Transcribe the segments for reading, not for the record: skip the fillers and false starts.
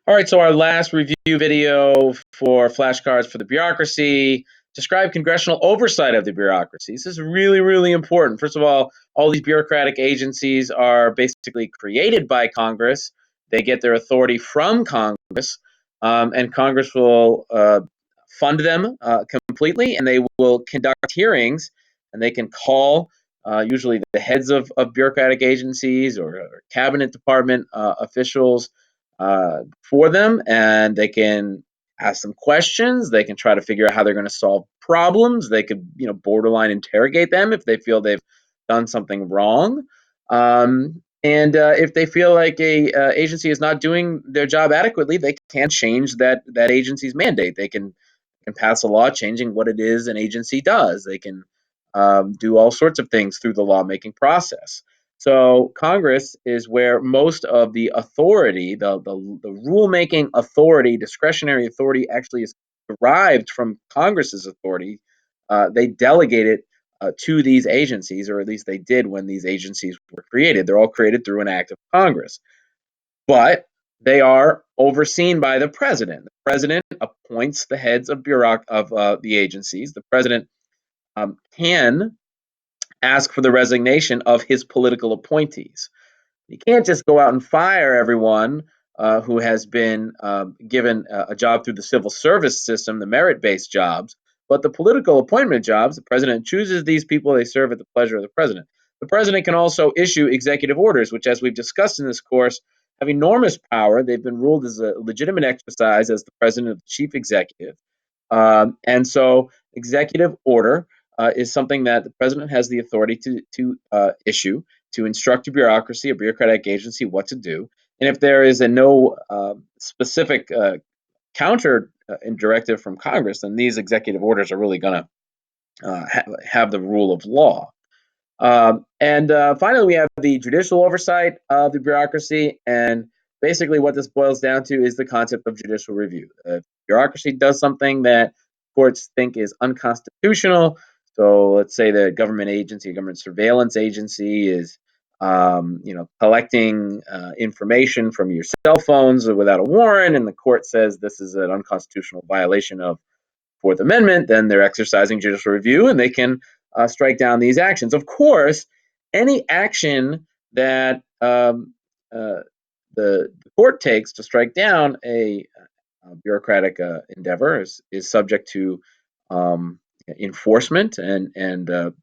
All right, so our last review video for flashcards for the bureaucracy describe congressional oversight of the bureaucracy. This is really, really important. First of all these bureaucratic agencies are basically created by Congress. They get their authority from Congress, and Congress will fund them completely, and they will conduct hearings, and they can call usually the heads of bureaucratic agencies or cabinet department officials for them, and they can ask them questions. They can try to figure out how they're going to solve problems. They could, borderline interrogate them if they feel they've done something wrong. And if they feel like a agency is not doing their job adequately, they can change that agency's mandate. They can pass a law changing what it is an agency does. They can do all sorts of things through the lawmaking process. So Congress is where most of the authority, the rulemaking authority, discretionary authority, actually is derived from Congress's authority. They delegate it to these agencies, or at least they did when these agencies were created. They're all created through an act of Congress, but they are overseen by the president. The president appoints the heads of the agencies. The president can ask for the resignation of his political appointees. You can't just go out and fire everyone who has been given a job through the civil service system, the merit-based jobs. But the political appointment jobs, the president chooses these people, they serve at the pleasure of the president. The president can also issue executive orders, which, as we've discussed in this course, have enormous power. They've been ruled as a legitimate exercise as the president of the chief executive. And so executive order is something that the president has the authority to issue, to instruct a bureaucracy, a bureaucratic agency, what to do. And if there is no specific counter directive from Congress, then these executive orders are really going to have the rule of law. And finally, we have the judicial oversight of the bureaucracy. And basically, what this boils down to is the concept of judicial review. Bureaucracy does something that courts think is unconstitutional. So let's say the government agency, government surveillance agency is collecting information from your cell phones without a warrant, and the court says this is an unconstitutional violation of Fourth Amendment. Then they're exercising judicial review, and they can strike down these actions. Of course, any action that the court takes to strike down a bureaucratic endeavor is subject to enforcement, and the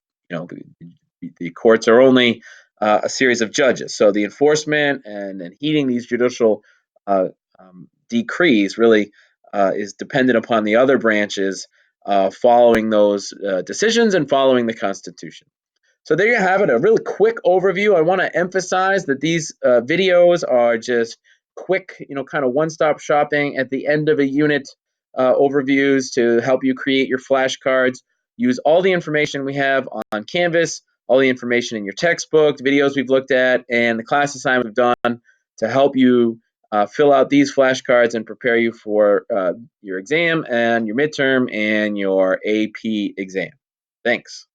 courts are only a series of judges. So the enforcement and heeding these judicial decrees really is dependent upon the other branches following those decisions and following the Constitution. So there you have it, a really quick overview. I want to emphasize that these videos are just quick, kind of one-stop shopping at the end of a unit overviews to help you create your flashcards. Use all the information we have on Canvas, all the information in your textbook, the videos we've looked at, and the class assignment we've done to help you fill out these flashcards and prepare you for your exam and your midterm and your AP exam. Thanks.